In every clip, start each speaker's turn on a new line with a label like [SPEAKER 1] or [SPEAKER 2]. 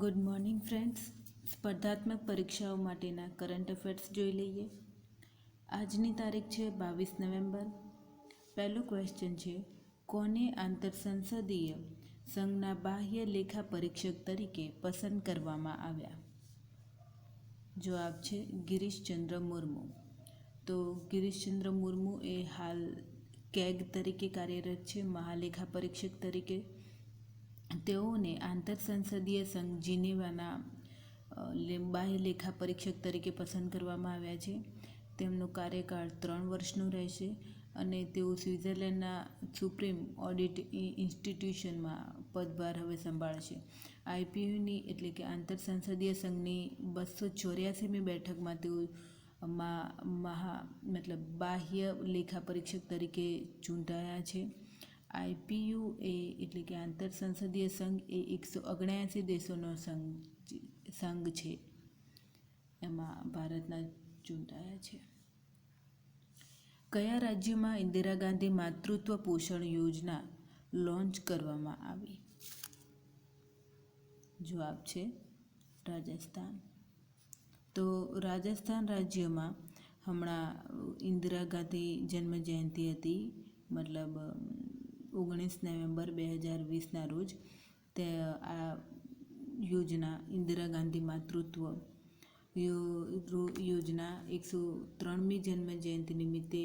[SPEAKER 1] Good morning friends. સ્પર્ધાત્મક પરીક્ષાઓ માટેના કરંટ અફેર્સ જોઈ લઈએ. આજની તારીખ છે 22 નવેમ્બર. પહેલો ક્વેશ્ચન છે, કોને આંતરસંસદીય સંઘના બાહ્ય લેખા પરીક્ષક તરીકે પસંદ કરવામાં આવ્યા? જવાબ છે ગિરીશચંદ્ર મુર્મુ. તો ગિરીશચંદ્ર મુર્મુ એ હાલ કેગ તરીકે કાર્યરત છે, મહાલેખા પરીક્ષક તરીકે. તેઓને આંતરસંસદીય સંઘ જીનેવાના બાહ્ય લેખા પરીક્ષક તરીકે પસંદ કરવામાં આવ્યા છે. તેમનો કાર્યકાળ 3 વર્ષનો રહેશે અને તેઓ સ્વિટ્ઝરલેન્ડના સુપ્રીમ ઓડિટ ઇન્સ્ટિટ્યુશનમાં પદભાર હવે સંભાળશે. આઈપીયુની એટલે કે આંતરસંસદીય સંઘની 284મી બેઠકમાં તેઓ બાહ્ય લેખા પરીક્ષક તરીકે ચૂંટાયા છે. આઈપીયુ એટલે કે આંતરસંસદીય સંઘ એ 179 દેશોનો સંઘ છે. એમાં ભારતના ચૂંટાયા છે. કયા રાજ્યમાં ઇન્દિરા ગાંધી માતૃત્વ પોષણ યોજના લોન્ચ કરવામાં આવી? જવાબ છે રાજસ્થાન. તો રાજસ્થાન રાજ્યમાં હમણાં ઇન્દિરા ગાંધી જન્મ જયંતિ હતી, મતલબ 19 નવેમ્બર 2020ના રોજ તે આ યોજના ઇન્દિરા ગાંધી માતૃત્વ યોજના 103મી જન્મ જયંતિ નિમિત્તે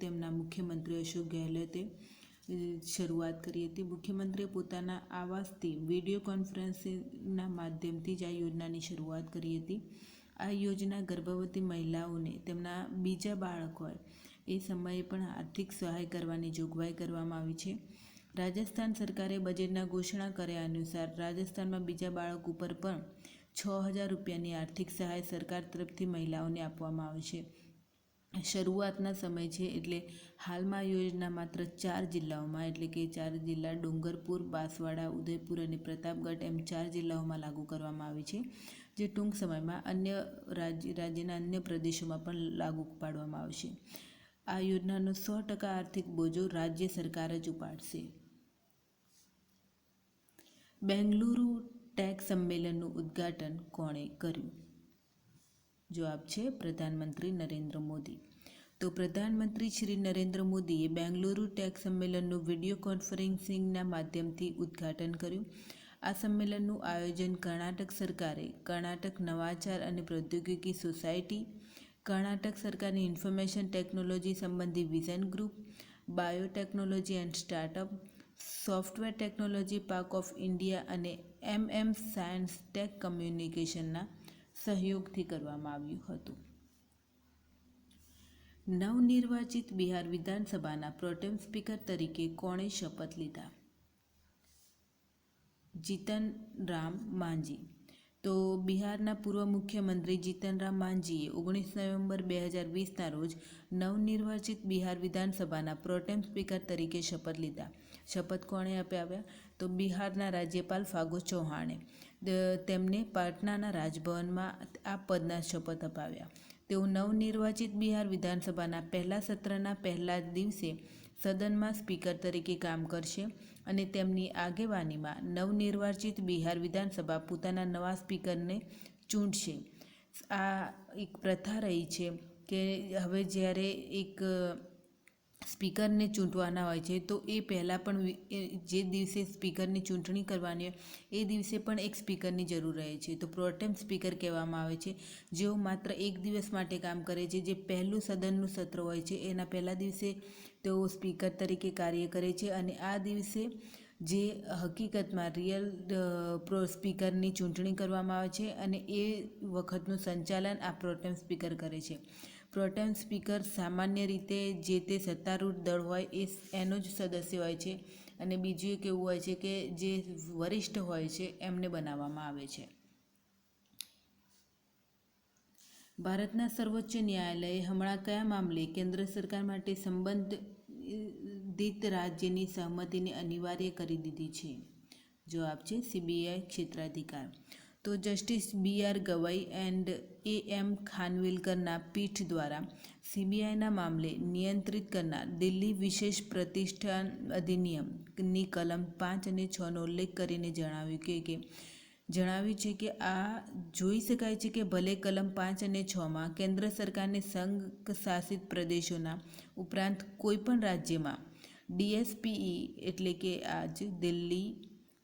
[SPEAKER 1] તેમના મુખ્યમંત્રી અશોક ગેહલોતે શરૂઆત કરી હતી. મુખ્યમંત્રીએ પોતાના આવાસથી વિડીયો કોન્ફરન્સિંગના માધ્યમથી જ આ યોજનાની શરૂઆત કરી હતી. આ યોજના ગર્ભવતી મહિલાઓને તેમના બીજા બાળક હોય એ સમયે પણ આર્થિક સહાય કરવાની જોગવાઈ કરવામાં આવી છે. રાજસ્થાન સરકારે બજેટના ઘોષણા કર્યા અનુસાર રાજસ્થાનમાં બીજા બાળક ઉપર પણ 6,000 રૂપિયાની આર્થિક સહાય સરકાર તરફથી મહિલાઓને આપવામાં આવશે. શરૂઆતના સમય છે એટલે હાલમાં યોજના માત્ર 4 જિલ્લાઓમાં એટલે કે 4 જિલ્લા ડુંગરપુર, બાંસવાડા, ઉદયપુર અને પ્રતાપગઢ એમ 4 જિલ્લાઓમાં લાગુ કરવામાં આવી છે, જે ટૂંક સમયમાં અન્ય રાજ્યના અન્ય પ્રદેશોમાં પણ લાગુ પાડવામાં આવશે. આ યોજનાનો 100% આર્થિક બોજો રાજ્ય સરકાર જ ઉપાડશે. બેંગલુરુ ટેક સંમેલનનું ઉદ્ઘાટન કોણે કર્યું? જવાબ છે પ્રધાનમંત્રી નરેન્દ્ર મોદી. તો પ્રધાનમંત્રી શ્રી નરેન્દ્ર મોદીએ બેંગલુરુ ટેક સંમેલનનું વિડીયો કોન્ફરન્સિંગના માધ્યમથી ઉદ્ઘાટન કર્યું. આ સંમેલનનું આયોજન કર્ણાટક સરકારે કર્ણાટક નવાચાર અને પ્રૌદ્યોગિકી સોસાયટી, કર્ણાટક સરકારની ઇન્ફોર્મેશન ટેકનોલોજી સંબંધી vision group, biotechnology and startup, software technology park of India અને સાયન્સ ટેક કમ્યુનિકેશનના સહયોગથી કરવામાં આવ્યું હતું. નવનિર્વાચિત બિહાર વિધાનસભાના પ્રોટેમ સ્પીકર તરીકે કોણે શપથ લીધા? જીતન રામ માંઝી. તો બિહારના પૂર્વ મુખ્યમંત્રી જીતન રામ માંઝીએ 19 નવેમ્બર 2020ના રોજ નવનિર્વાચિત બિહાર વિધાનસભાના પ્રોટેમ સ્પીકર તરીકે શપથ લીધા. શપથ કોણે અપાવ્યા? તો બિહારના રાજ્યપાલ ફાગુ ચૌહાણે તેમને પાટનાના રાજભવનમાં આ પદના શપથ અપાવ્યા. તેઓ નવનિર્વાચિત બિહાર વિધાનસભાના પહેલા સત્રના પહેલા દિવસે સદનમાં સ્પીકર તરીકે કામ કરશે અને તેમની આગેવાનીમાં નવનિર્વાચિત બિહાર વિધાનસભા પોતાના નવા સ્પીકરને ચૂંટશે. આ એક પ્રથા રહી છે કે હવે જ્યારે એક સ્પીકરને ચૂંટવાના હોય છે તો એ પહેલાં પણ જે દિવસે સ્પીકરની ચૂંટણી કરવાની હોય એ દિવસે પણ એક સ્પીકરની જરૂર રહે છે. તો પ્રોટેમ સ્પીકર કહેવામાં આવે છે, જેઓ માત્ર એક દિવસ માટે કામ કરે છે. જે પહેલું સદનનું સત્ર હોય છે એના પહેલા દિવસે તેઓ સ્પીકર તરીકે કાર્ય કરે છે અને આ દિવસે જે હકીકતમાં રિયલ સ્પીકરની ચૂંટણી કરવામાં આવે છે અને એ વખતનું સંચાલન આ પ્રોટેમ સ્પીકર કરે છે. પ્રોટેમ સ્પીકર સામાન્ય રીતે જે તે સત્તારૂઢ દળ હોય એનો જ સદસ્ય હોય છે અને બીજું એક એવું હોય છે કે જે વરિષ્ઠ હોય છે એમને બનાવવામાં આવે છે. ભારતના સર્વોચ્ચ ન્યાયાલયે હમણાં કયા મામલે કેન્દ્ર સરકાર માટે સંબંધિત રાજ્યની સહમતિને અનિવાર્ય કરી દીધી છે? જવાબ છે સીબીઆઈ ક્ષેત્રાધિકાર. તો justice BR Gavai and AM ખાનવિલકરના પીઠ દ્વારા સીબીઆઈના મામલે નિયંત્રિત કરનાર દિલ્હી વિશેષ પ્રતિષ્ઠાન અધિનિયમની કલમ 5 અને 6નો ઉલ્લેખ કરીને જણાવ્યું કે જણાવ્યું છે કે આ જોઈ શકાય છે કે ભલે કલમ 5 અને 6માં કેન્દ્ર સરકારને સંઘ શાસિત પ્રદેશોના ઉપરાંત કોઈપણ રાજ્યમાં DSPE એટલે કે આજ દિલ્હી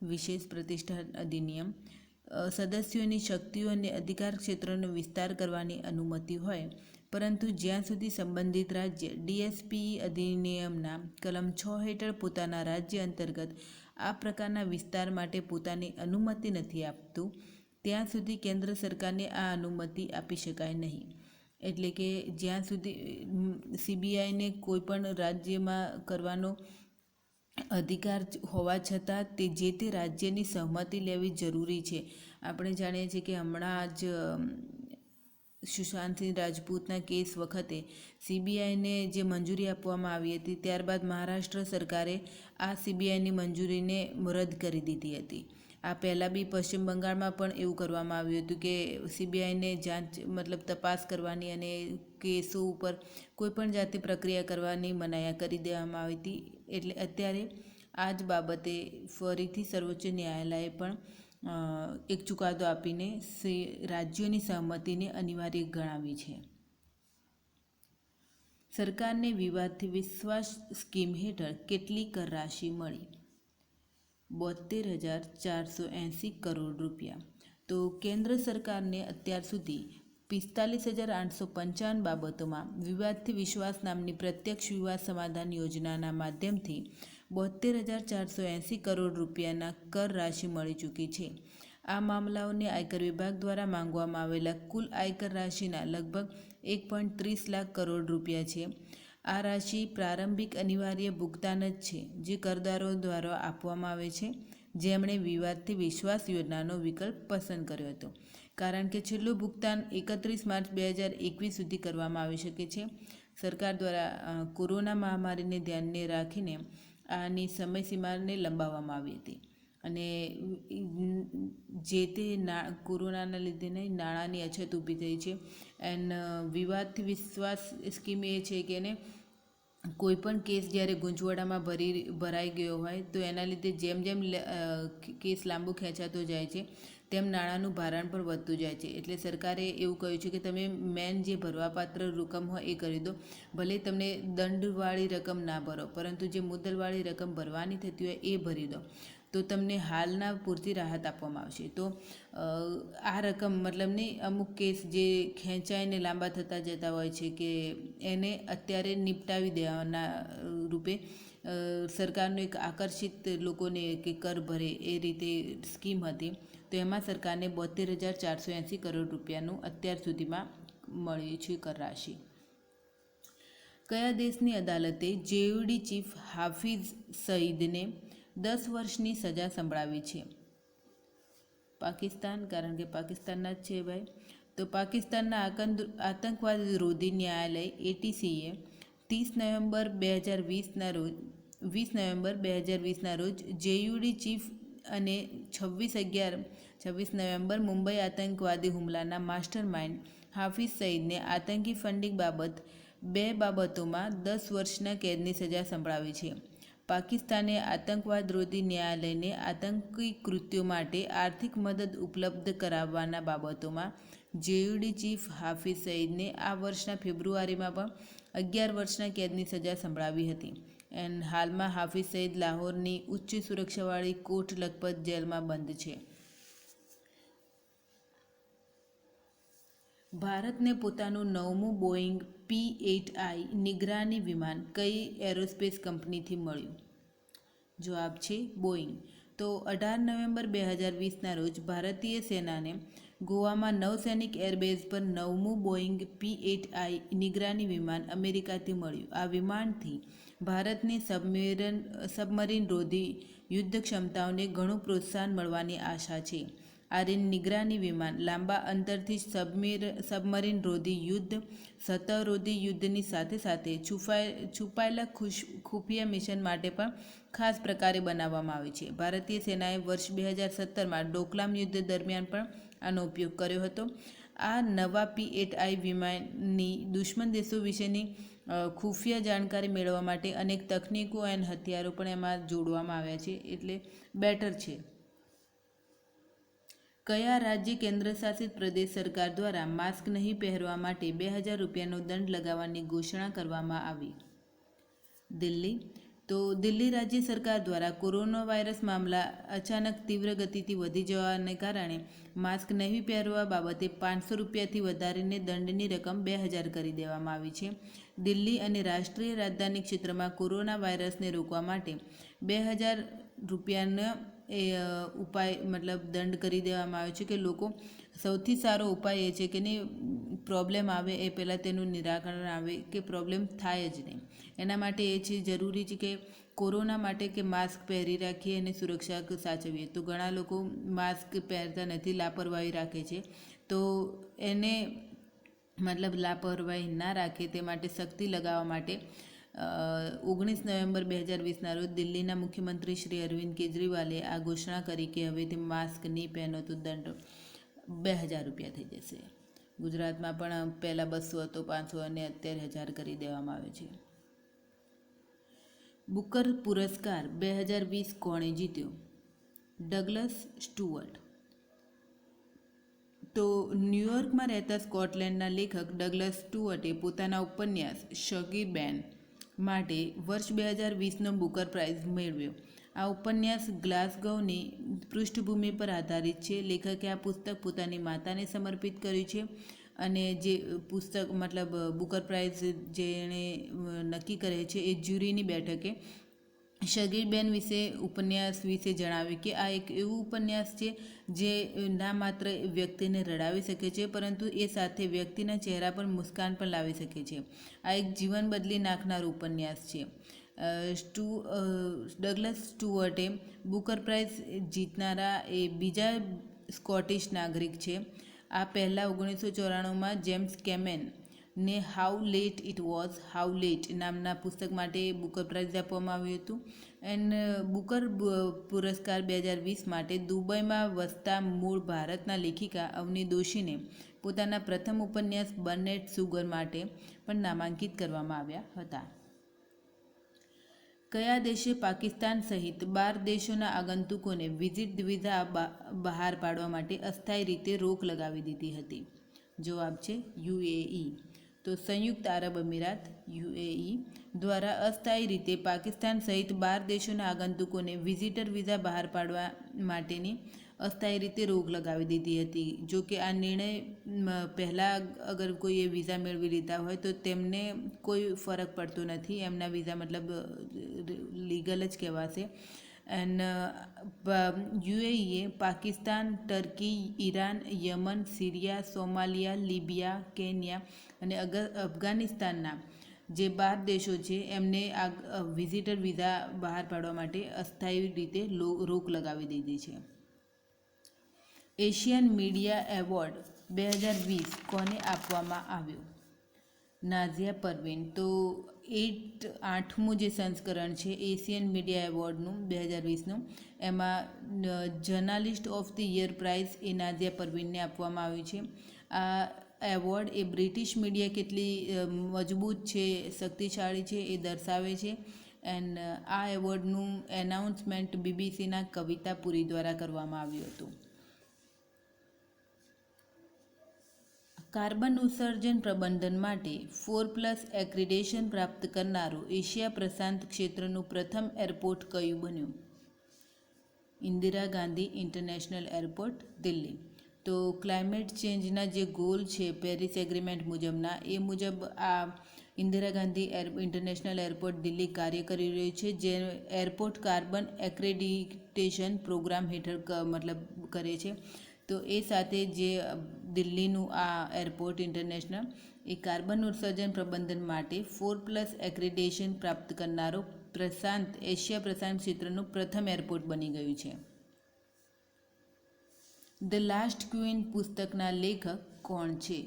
[SPEAKER 1] વિશેષ પ્રતિષ્ઠાન અધિનિયમ સદસ્યોની શક્તિઓ અને અધિકાર ક્ષેત્રનો વિસ્તાર કરવાની અનુમતિ હોય, પરંતુ જ્યાં સુધી સંબંધિત રાજ્ય DSPE અધિનિયમના કલમ 6 હેઠળ પોતાના રાજ્ય અંતર્ગત આ પ્રકારના વિસ્તાર માટે પોતાની અનુમતિ નથી આપતું, ત્યાં સુધી કેન્દ્ર સરકારને આ અનુમતિ આપી શકાય નહીં. એટલે કે જ્યાં સુધી CBIને કોઈપણ રાજ્યમાં કરવાનો અધિકાર હોવા છતાં જે તે રાજ્યની સહમતિ લેવી જરૂરી છે. આપણે જાણીએ છીએ કે હમણાં જ સુશાંત સિંહ રાજપૂતના કેસ વખતે CBIને જે મંજૂરી આપવામાં આવી હતી, ત્યારબાદ મહારાષ્ટ્ર સરકારે આ CBIની મંજૂરીને રદ કરી દીધી હતી. આ પહેલાં બી પશ્ચિમ બંગાળમાં પણ એવું કરવામાં આવ્યું હતું કે CBIને જાંચ મતલબ તપાસ કરવાની અને કેસો ઉપર કોઈપણ જાતની પ્રક્રિયા કરવાની મનાઈ કરી દેવામાં આવી હતી. એટલે અત્યારે આ જ બાબતે ફરીથી સર્વોચ્ચ ન્યાયાલયે પણ એક ચુકાદો આપીને રાજ્યોની સહમતિને અનિવાર્ય ગણાવી છે. સરકારને વિવાદથી વિશ્વાસ સ્કીમ હેઠળ કેટલી કર રાશિ મળી? 72,480 કરોડ રૂપિયા. તો કેન્દ્ર સરકારને અત્યાર સુધી 45,855 બાબતોમાં વિવાદથી વિશ્વાસ નામની પ્રત્યક્ષ વિવાદ સમાધાન યોજનાના માધ્યમથી 72,480 કરોડ રૂપિયાના કર રાશિ મળી ચૂકી છે. આ મામલાઓને આયકર વિભાગ દ્વારા માંગવામાં આવેલા કુલ આયકર રાશિના લગભગ 1.30 લાખ કરોડ રૂપિયા છે. આ રાશિ પ્રારંભિક અનિવાર્ય ભુગતાન જ છે, જે કરદારો દ્વારા આપવામાં આવે છે જેમણે વિવાદથી વિશ્વાસ યોજનાનો વિકલ્પ પસંદ કર્યો હતો, કારણ કે છેલ્લું ભુગતાન 31 માર્ચ 2021 સુધી કરવામાં આવી શકે છે. સરકાર દ્વારા કોરોના મહામારીને ધ્યાને રાખીને આની સમયસીમાને લંબાવવામાં આવી હતી અને જે તે કોરોનાના લીધે નાણાંની અછત ઊભી થઈ છે. એન્ડ વિવાદથી વિશ્વાસ સ્કીમ એ છે કે એને કોઈપણ કેસ જ્યારે ગૂંચવડામાં ભરાઈ ગયો હોય તો એના લીધે જેમ જેમ કેસ લાંબુ ખેંચાતો જાય છે તેમ નાણાંનું ભારણ પણ વધતું જાય છે. એટલે સરકારે એવું કહ્યું છે કે તમે મેન જે ભરવાપાત્ર રકમ હોય એ કરી દો. ભલે તમને દંડવાળી રકમ ના ભરો, પરંતુ જે મુદ્દલવાળી રકમ ભરવાની થતી હોય એ ભરી દો, તો તમને હાલના પૂરતી રાહત આપવામાં આવશે. તો આ રકમ મતલબની અમુક કેસ જે ખેંચાઈને લાંબા થતા જતા હોય છે કે એને અત્યારે નિપટાવી દેવાના રૂપે સરકારનું એક આકર્ષિત લોકોને કે કર ભરે એ રીતે સ્કીમ હતી. તો એમાં સરકારને 72,480 કરોડ રૂપિયાનું અત્યાર સુધીમાં મળ્યું છે કર રાશિ. કયા દેશની અદાલતે JUD ચીફ હાફિઝ સઈદને 10 વર્ષની સજા સંભળાવી છે? પાકિસ્તાન, કારણ કે પાકિસ્તાનના જ છે ભાઈ. તો પાકિસ્તાનના આતંકવાદ વિરોધી ન્યાયાલય ATCએ 30 નવેમ્બર 2020ના રોજ JUD ચીફ અને 26 નવેમ્બર મુંબઈ આતંકવાદી હુમલાના માસ્ટર માઇન્ડ હાફિઝ સઈદને આતંકી ફંડિંગ બાબત 2 બાબતોમાં 10 વર્ષના કેદની સજા સંભળાવી છે. પાકિસ્તાને આતંકવાદ વિરોધી ન્યાયાલયને આતંકી કૃત્યો માટે આર્થિક મદદ ઉપલબ્ધ કરાવવાના બાબતોમાં JUD ચીફ હાફિઝ સઈદને આ વર્ષના ફેબ્રુઆરીમાં પણ 11 વર્ષના કેદની સજા સંભળાવી હતી. એન્ડ હાલમાં હાફિઝ સઈદ લાહોરની ઉચ્ચ સુરક્ષાવાળી કોટ લખપત જેલમાં બંધ છે. ભારતને પોતાનું 9મું બોઇંગ P-8I નિગરાની વિમાન કઈ એરોસ્પેસ કંપનીથી મળ્યું? જવાબ છે બોઇંગ. તો 18 નવેમ્બર 2020ના રોજ ભારતીય સેનાને ગોવામાં નૌસૈનિક એરબેઝ પર 9મું બોઇંગ P-8I નિગરાની વિમાન અમેરિકાથી મળ્યું. આ વિમાનથી ભારતની સબમરીન રોધી યુદ્ધ ક્ષમતાઓને ઘણું પ્રોત્સાહન મળવાની આશા છે. આ નિગરાની વિમાન લાંબા અંતરથી સબમરીન રોધી યુદ્ધ, સતહ રોધી યુદ્ધની સાથે સાથે છુપાયેલા ખુફિયા મિશન માટે પણ ખાસ પ્રકારે બનાવવામાં આવી છે. ભારતીય સેનાએ વર્ષ 2017માં ડોકલામ યુદ્ધ દરમિયાન પણ આનો ઉપયોગ કર્યો હતો. આ નવા P-8I વિમાનની દુશ્મન દેશો વિશેની ખુફિયા જાણકારી મેળવવા માટે અનેક તકનીકો અને હથિયારો પણ એમાં જોડવામાં આવ્યા છે, એટલે બેટર છે. કયા રાજ્ય કેન્દ્રશાસિત પ્રદેશ સરકાર દ્વારા માસ્ક નહીં પહેરવા માટે 2000 રૂપિયાનો દંડ લગાવવાની ઘોષણા કરવામાં આવી? દિલ્હી. તો દિલ્હી રાજ્ય સરકાર દ્વારા કોરોના વાયરસ મામલા અચાનક તીવ્ર ગતિથી વધી જવાને કારણે માસ્ક નહીં પહેરવા બાબતે 500 રૂપિયાથી વધારીને દંડની રકમ 2000 કરી દેવામાં આવી છે. દિલ્હી અને રાષ્ટ્રીય રાજધાની ક્ષેત્રમાં કોરોના વાયરસને રોકવા માટે 2000 રૂપિયાનો ઉપાય દંડ કરી દેવામાં આવ્યો છે કે લોકો સૌથી સારો ઉપાય એ છે કે પ્રોબ્લેમ આવે એ પહેલાં તેનું નિરાકરણ આવે કે પ્રોબ્લેમ થાય જ નહીં. એના માટે એ છે જરૂરી છે કે કોરોના માટે કે માસ્ક પહેરી રાખીએ અને સુરક્ષા સાચવીએ. તો ઘણા લોકો માસ્ક પહેરતા નથી, લાપરવાહી રાખે છે. તો એને લાપરવાહી ના રાખે તે માટે સખ્તી લગાવવા માટે 19 નવેમ્બર 2020ના રોજ દિલ્હીના મુખ્યમંત્રી શ્રી અરવિંદ કેજરીવાલે આ ઘોષણા કરી કે હવેથી માસ્ક નહીં પહેરો તો દંડ 2000 રૂપિયા થઈ જશે. ગુજરાતમાં પણ પહેલાં 200 હતો, 500 અને અત્યારે 1000 કરી દેવામાં આવ્યો છે. બુકર પુરસ્કાર 2020 કોણે જીત્યો? ડગલસ સ્ટુઅર્ટ. તો ન્યૂયોર્કમાં રહેતા સ્કોટલેન્ડના લેખક ડગલસ સ્ટુઅર્ટે પોતાના ઉપન્યાસ શગીરબેન માટે વર્ષ 2020નો બુકર પ્રાઇઝ મેળવ્યો. આ ઉપન્યાસ ગ્લાસગોની પૃષ્ઠભૂમિ પર આધારિત છે. લેખકે આ પુસ્તક પોતાની માતાને સમર્પિત કર્યું છે અને જે પુસ્તક બુકર પ્રાઇઝ જેણે નક્કી કરે છે એ જ્યુરીની બેઠકે શગીરબેન ઉપન્યાસ વિશે જણાવ્યું કે આ એક એવું ઉપન્યાસ છે જે ના માત્ર વ્યક્તિને રડાવી શકે છે પરંતુ એ સાથે વ્યક્તિના ચહેરા પર મુસ્કાન પણ લાવી શકે છે. આ એક જીવન બદલી નાખનાર ઉપન્યાસ છે. ડગલસ સ્ટુઅર્ટે બુકર પ્રાઇઝ જીતનારા એ બીજા સ્કોટિશ નાગરિક છે. આ પહેલાં 1994માં જેમ્સ કેમેનને how late it was how late નામના પુસ્તક માટે બુકર પ્રાઇઝ આપવામાં આવ્યું હતું. એન્ડ બુકર પુરસ્કાર 2020 માટે દુબઈમાં વસતા મૂળ ભારતના લેખિકા અવની દોશીને પોતાના પ્રથમ ઉપન્યાસ બર્નેટ સુગર માટે પણ નામાંકિત કરવામાં આવ્યા હતા. કયા દેશે પાકિસ્તાન સહિત 12 દેશોના આગંતુકોને વિઝિટ વિઝા બહાર પાડવા માટે અસ્થાયી રીતે રોક લગાવી દીધી હતી? જવાબ છે યુએઈ. તો સંયુક્ત આરબ અમીરાત યુએઈ દ્વારા અસ્થાયી રીતે પાકિસ્તાન સહિત 12 દેશોના આગંતુકોને વિઝિટર વિઝા બહાર પાડવા માટેની અસ્થાયી રીતે રોક લગાવી દીધી હતી. જો કે આ નિર્ણય પહેલાં અગર કોઈએ વિઝા મેળવી લીધા હોય તો તેમને કોઈ ફરક પડતો નથી. એમના વિઝા લીગલ જ કહેવાશે. એન્ડ યુએઈએ Pakistan, Turkey, Iran, Yemen, Syria, Somalia, Libya, Kenya અને અફઘાનિસ્તાનના જે 12 દેશો છે એમને આ વિઝિટર વિઝા બહાર પાડવા માટે અસ્થાયી રીતે રોક લગાવી દીધી છે. એશિયન મીડિયા એવોર્ડ 2020 કોને આપવામાં આવ્યો? નાઝિયા પરવીન. તો 8મું જે સંસ્કરણ છે એશિયન મીડિયા એવોર્ડનું 2020નું, એમાં journalist of the year prize એ નાઝિયા પરવીનને આપવામાં આવ્યું છે. આ એવોર્ડ એ બ્રિટિશ મીડિયા કેટલી મજબૂત છે, શક્તિશાળી છે એ દર્શાવે છે. એન્ડ આ એવોર્ડનું એનાઉન્સમેન્ટ બીબીસીના કવિતા પુરી દ્વારા કરવામાં આવ્યું હતું. કાર્બન ઉત્સર્જન પ્રબંધન માટે 4+ એક્રિડેશન પ્રાપ્ત કરનારું એશિયા પ્રશાંત ક્ષેત્રનું પ્રથમ એરપોર્ટ કયું બન્યું? Indira Gandhi international airport, Delhi. તો ક્લાઇમેટ ચેન્જના જે ગોલ છે પેરિસ એગ્રીમેન્ટ મુજબના, એ મુજબ આ ઇન્દિરા ગાંધી ઇન્ટરનેશનલ એરપોર્ટ દિલ્હી કાર્ય કરી રહ્યું છે. જે એરપોર્ટ કાર્બન એક્રેડિટેશન પ્રોગ્રામ હેઠળ કરે છે. તો એ સાથે જે દિલ્હીનું આ એરપોર્ટ ઇન્ટરનેશનલ એ કાર્બન ઉત્સર્જન પ્રબંધન માટે 4+ એક્રિડેશન પ્રાપ્ત કરનારો એશિયા પ્રશાંત ક્ષેત્રનું પ્રથમ એરપોર્ટ બની ગયું છે. ધ લાસ્ટ ક્વીન પુસ્તકના લેખક કોણ છે?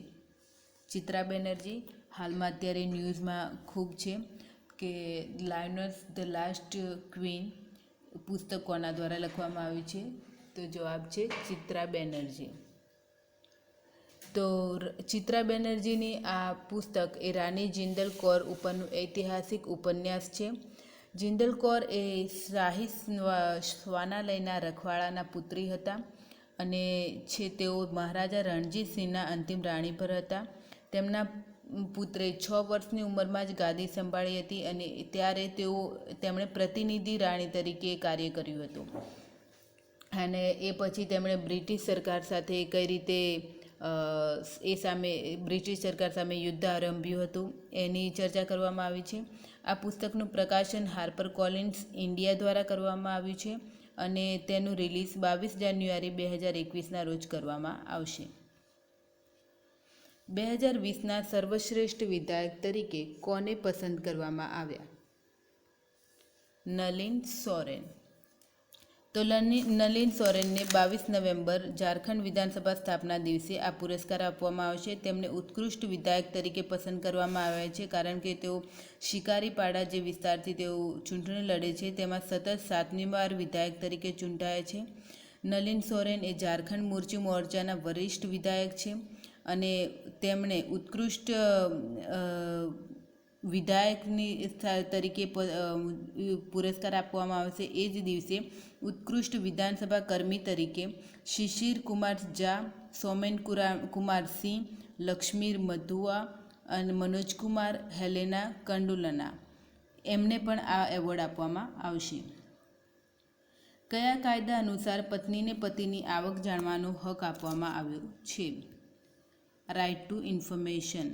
[SPEAKER 1] ચિત્રા બેનર્જી. હાલમાં અત્યારે ન્યૂઝમાં ખૂબ છે કે લાયનસ ધ લાસ્ટ ક્વીન પુસ્તક કોના દ્વારા લખવામાં આવ્યું છે? તો જવાબ છે ચિત્રા બેનર્જી. તો ચિત્રા બેનર્જીની આ પુસ્તક એ રાણી જિંદલ કૌર ઉપરનું ઐતિહાસિક ઉપન્યાસ છે. જિંદલ કૌર એ શાહી સ્વાનાલયના રખવાળાના પુત્રી હતા અને છે તેઓ મહારાજા રણજીતસિંહના અંતિમ રાણી પર હતા. તેમના પુત્રે 6 વર્ષની ઉંમરમાં જ ગાદી સંભાળી હતી અને ત્યારે તેમણે પ્રતિનિધિ રાણી તરીકે કાર્ય કર્યું હતું. અને એ પછી તેમણે બ્રિટિશ સરકાર સાથે કઈ રીતે બ્રિટિશ સરકાર સામે યુદ્ધ આરંભ્યું હતું એની ચર્ચા કરવામાં આવી છે. આ પુસ્તકનું પ્રકાશન હાર્પર કોલિન્સ ઇન્ડિયા દ્વારા કરવામાં આવ્યું છે અને તેનું રિલીઝ 22 જાન્યુઆરી 2021ના રોજ કરવામાં આવશે. 2020ના સર્વશ્રેષ્ઠ વિધાયક તરીકે કોને પસંદ કરવામાં આવ્યા? નલિન સોરેન. તો નલિન સોરેનને 22 નવેમ્બર ઝારખંડ વિધાનસભા સ્થાપના દિવસે આ પુરસ્કાર આપવામાં આવશે. તેમને ઉત્કૃષ્ટ વિધાયક તરીકે પસંદ કરવામાં આવ્યા છે કારણ કે તેઓ શિકારીપાડા જે વિસ્તારથી તેઓ ચૂંટણી લડે છે તેમાં સતત 7મી વાર વિધાયક તરીકે ચૂંટાયા છે. નલિન સોરેન એ ઝારખંડ મોરચાના વરિષ્ઠ વિધાયક છે અને તેમણે ઉત્કૃષ્ટ વિધાયકની તરીકે પુરસ્કાર આપવામાં આવશે. એ જ દિવસે ઉત્કૃષ્ટ વિધાનસભા કર્મી તરીકે શિશિર કુમાર ઝા, સોમેન કુમાર સિંહ, લક્ષ્મી મધુઆ અને મનોજકુમાર હેલેના કંડુલના એમને પણ આ એવોર્ડ આપવામાં આવશે. કયા કાયદા અનુસાર પત્નીને પતિની આવક જાણવાનો હક આપવામાં આવ્યો છે? Right to information.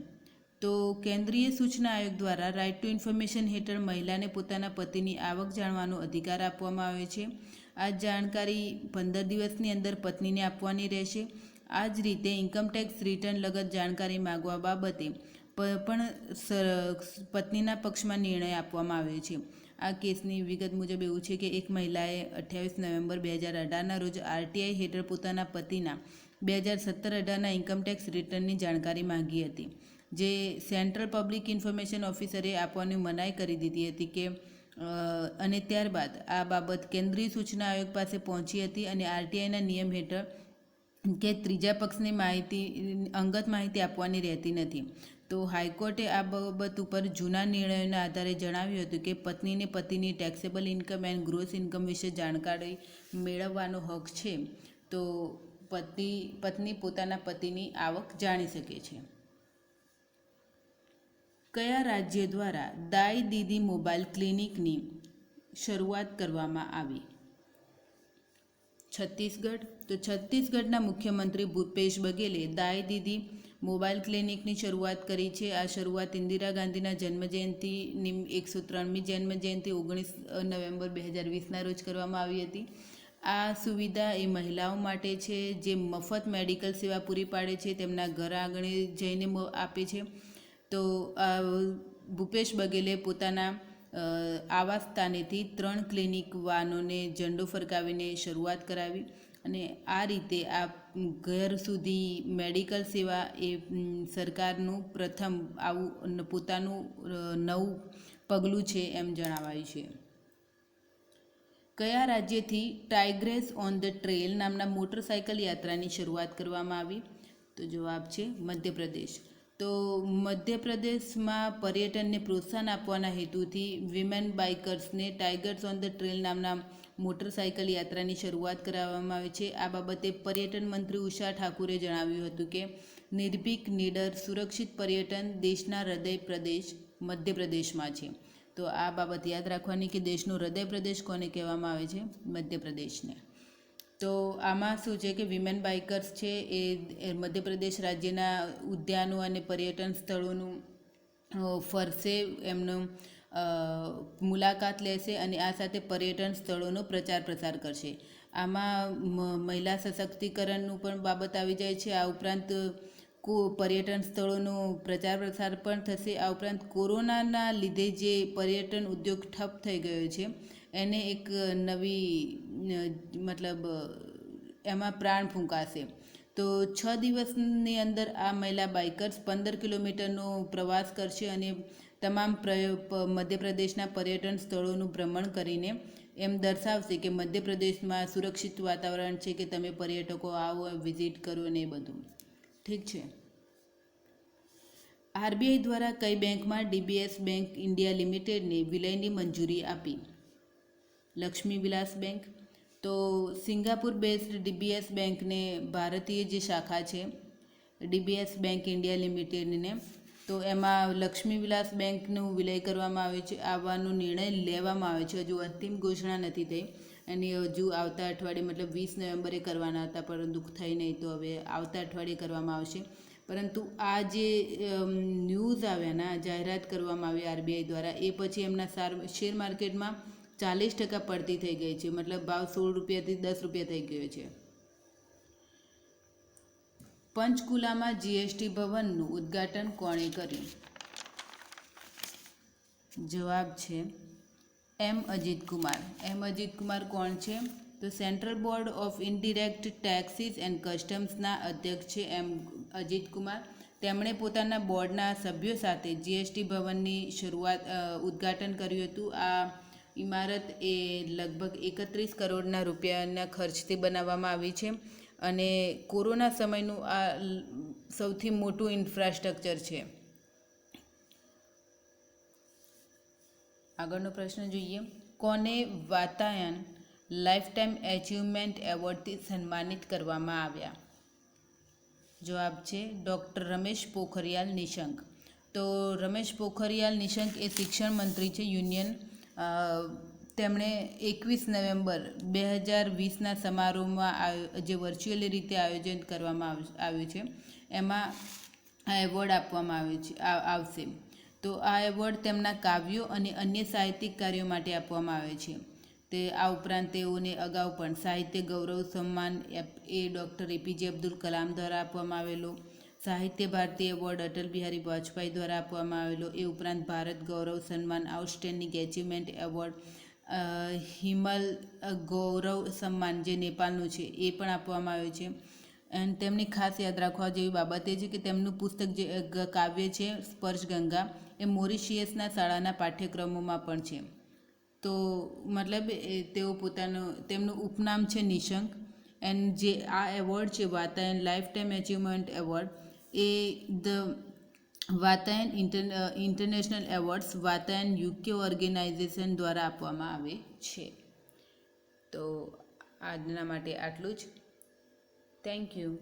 [SPEAKER 1] તો કેન્દ્રીય સૂચના આયોગ દ્વારા રાઇટ ટુ ઇન્ફોર્મેશન હેઠળ મહિલાને પોતાના પતિની આવક જાણવાનો અધિકાર આપવામાં આવ્યો છે. આ જાણકારી 15 દિવસની અંદર પત્નીને આપવાની રહેશે. આ જ રીતે ઇન્કમટેક્સ રિટર્ન લગત જાણકારી માગવા બાબતે પણ પત્નીના પક્ષમાં નિર્ણય આપવામાં આવ્યો છે. આ કેસની વિગત મુજબ એવું છે કે એક મહિલાએ 28 નવેમ્બર 2018ના રોજ આરટીઆઈ હેઠળ પોતાના પતિના 2017-18ના ઇન્કમટેક્સ રિટર્નની જાણકારી માંગી હતી, જે સેન્ટ્રલ પબ્લિક ઇન્ફોર્મેશન ઓફિસરે આપવાની મનાઈ કરી દીધી હતી અને ત્યારબાદ આ બાબત કેન્દ્રીય સૂચના આયોગ પાસે પહોંચી હતી અને આરટીઆઈના નિયમ હેઠળ કે ત્રીજા પક્ષની અંગત માહિતી આપવાની રહેતી નથી. તો હાઈકોર્ટે આ બાબત ઉપર જૂના નિર્ણયોના આધારે જણાવ્યું હતું કે પત્નીને પતિની taxable income and gross income વિશે જાણકારી મેળવવાનો હક છે. તો પત્ની પોતાના પતિની આવક જાણી શકે છે. કયા રાજ્ય દ્વારા દાઈ દીદી મોબાઈલ ક્લિનિકની શરૂઆત કરવામાં આવી? છત્તીસગઢ. તો છત્તીસગઢના મુખ્યમંત્રી ભૂપેશ બઘેલે દાઈ દીદી મોબાઈલ ક્લિનિકની શરૂઆત કરી છે. આ શરૂઆત ઇન્દિરા ગાંધીના જન્મજયંતિની 103મી જન્મજયંતિ 19 નવેમ્બર 2020ના રોજ કરવામાં આવી હતી. આ સુવિધા એ મહિલાઓ માટે છે જે મફત મેડિકલ સેવા પૂરી પાડે છે, તેમના ઘર આંગણે જઈને આપે છે. તો ભૂપેશ બઘેલે પોતાના આવાસ સ્થાનેથી 3 ક્લિનિક વાનોને ઝંડો ફરકાવીને શરૂઆત કરાવી અને આ રીતે આ ઘર સુધી મેડિકલ સેવા એ સરકારનું પ્રથમ આવું પોતાનું નવું પગલું છે એમ જણાવાયું છે. કયા રાજ્યથી ટાઇગ્રેસ ઓન ધ ટ્રેલ નામના મોટરસાયકલ યાત્રાની શરૂઆત કરવામાં આવી? તો જવાબ છે મધ્યપ્રદેશ. તો મધ્યપ્રદેશમાં પર્યટનને પ્રોત્સાહન આપવાના હેતુથી વિમેન બાઇકર્સને ટાઇગર્સ ઓન ધ ટ્રેલ નામના મોટરસાયકલ યાત્રાની શરૂઆત કરાવવામાં આવી છે. આ બાબતે પર્યટન મંત્રી ઉષા ઠાકુરે જણાવ્યું હતું કે નિર્ભીક, નીડર, સુરક્ષિત પર્યટન દેશના હૃદય પ્રદેશ મધ્યપ્રદેશમાં છે. તો આ બાબત યાદ રાખવાની કે દેશનો હૃદય પ્રદેશ કોને કહેવામાં આવે છે? મધ્યપ્રદેશને. તો આમાં શું છે કે વિમેન બાઇકર્સ છે એ મધ્યપ્રદેશ રાજ્યના ઉદ્યાનો અને પર્યટન સ્થળોનું ફરશે, એમનું મુલાકાત લેશે અને આ સાથે પર્યટન સ્થળોનો પ્રચાર પ્રસાર કરશે. આમાં મહિલા સશક્તિકરણનું પણ બાબત આવી જાય છે. આ ઉપરાંત પર્યટન સ્થળોનો પ્રચાર પ્રસાર પણ થશે. આ ઉપરાંત કોરોનાના લીધે જે પર્યટન ઉદ્યોગ ઠપ થઈ ગયો છે એને એક નવી એમાં પ્રાણ ફૂંકાશે. તો 6 દિવસની અંદર આ મહિલા બાઇકર્સ 15 કિલોમીટરનો પ્રવાસ કરશે અને તમામ મધ્યપ્રદેશના પર્યટન સ્થળોનું ભ્રમણ કરીને એમ દર્શાવશે કે મધ્યપ્રદેશમાં સુરક્ષિત વાતાવરણ છે, કે તમે પર્યટકો આવો, વિઝિટ કરો ને એ બધું. ઠીક છે. આરબીઆઈ દ્વારા કઈ બેંકમાં ડીબીએસ બેંક ઇન્ડિયા લિમિટેડને વિલયની મંજૂરી આપી? લક્ષ્મી વિલાસ બેંક. તો સિંગાપુર બેઝડ ડીબીએસ બેંકને ભારતીય જે શાખા છે ડીબીએસ બેંક ઇન્ડિયા લિમિટેડને, તો એમાં લક્ષ્મી વિલાસ બેંકનું વિલય કરવામાં આવ્યું છે. આવવાનો નિર્ણય લેવામાં આવ્યો છે. હજુ અંતિમ ઘોષણા નથી થઈ. એની હજુ આવતા અઠવાડિયે મતલબ 20 નવેમ્બરે કરવાના હતા, પરંતુ થઈ નહીં, તો હવે આવતા અઠવાડિયે કરવામાં આવશે. પરંતુ આ જે ન્યૂઝ આવ્યાના જાહેરાત કરવામાં આવી આરબીઆઈ દ્વારા, એ પછી એમના શેર માર્કેટમાં 40% પડતી થઈ ગઈ છે. મતલબ ભાવ 16 રૂપિયાથી 10 રૂપિયા થઈ ગયો છે. પંચકુલામાં જીએસટી ભવનનું ઉદ્ઘાટન કોણે કર્યું? જવાબ છે એમ અજીત કુમાર. એમ અજીત કુમાર કોણ છે? તો central board of indirect taxes and કસ્ટમ્સના અધ્યક્ષ છે એમ અજીત કુમાર. તેમણે પોતાના બોર્ડના સભ્યો સાથે જીએસટી ભવનની ઉદ્ઘાટન કર્યું હતું. આ ઇમારત એ લગભગ 31 કરોડના રૂપિયાના ખર્ચથી બનાવવામાં આવી છે અને કોરોના સમયનું આ સૌથી મોટું ઇન્ફ્રાસ્ટ્રક્ચર છે. આગળનો પ્રશ્ન જોઈએ. કોને વાતાયન લાઇફટાઇમ એચિવમેન્ટ એવોર્ડથી સન્માનિત કરવામાં આવ્યા? જવાબ છે ડૉક્ટર રમેશ પોખરિયાલ નિશંક. તો રમેશ પોખરિયાલ નિશંક એ શિક્ષણ મંત્રી છે યુનિયન. તેમણે 21 નવેમ્બર 2020ના સમારોહમાં જે વર્ચ્યુઅલી રીતે આયોજન કરવામાં આવ્યું છે, એમાં આ એવોર્ડ આપવામાં આવશે. તો આ એવોર્ડ તેમના કાવ્યો અને અન્ય સાહિત્યિક કાર્યો માટે આપવામાં આવે છે. તે આ ઉપરાંત તેઓને અગાઉ પણ સાહિત્ય ગૌરવ સન્માન એ ડૉક્ટર એપીજે અબ્દુલ કલામ દ્વારા આપવામાં આવેલો, સાહિત્ય ભારતી એવોર્ડ અટલ બિહારી વાજપેયી દ્વારા આપવામાં આવેલો, એ ઉપરાંત ભારત ગૌરવ સન્માન આઉટસ્ટેન્ડિંગ એચિવમેન્ટ એવોર્ડ, હિમલ ગૌરવ સન્માન જે નેપાળનું છે એ પણ આપવામાં આવ્યું છે. અને તેમની ખાસ યાદ રાખવા જેવી બાબત એ છે કે તેમનું પુસ્તક જે કાવ્ય છે સ્પર્શગંગા, એ મોરિશિયસના શાળાના પાઠ્યક્રમોમાં પણ છે. તો મતલબ તેઓ તેમનું ઉપનામ છે નિશંક. એન્ડ જે આ એવોર્ડ છે Vatayan lifetime achievement award, એ the Vatayan international awards Vatayan UK organisation દ્વારા આપવામાં આવે છે. તો આજના માટે આટલું જ. Thank you.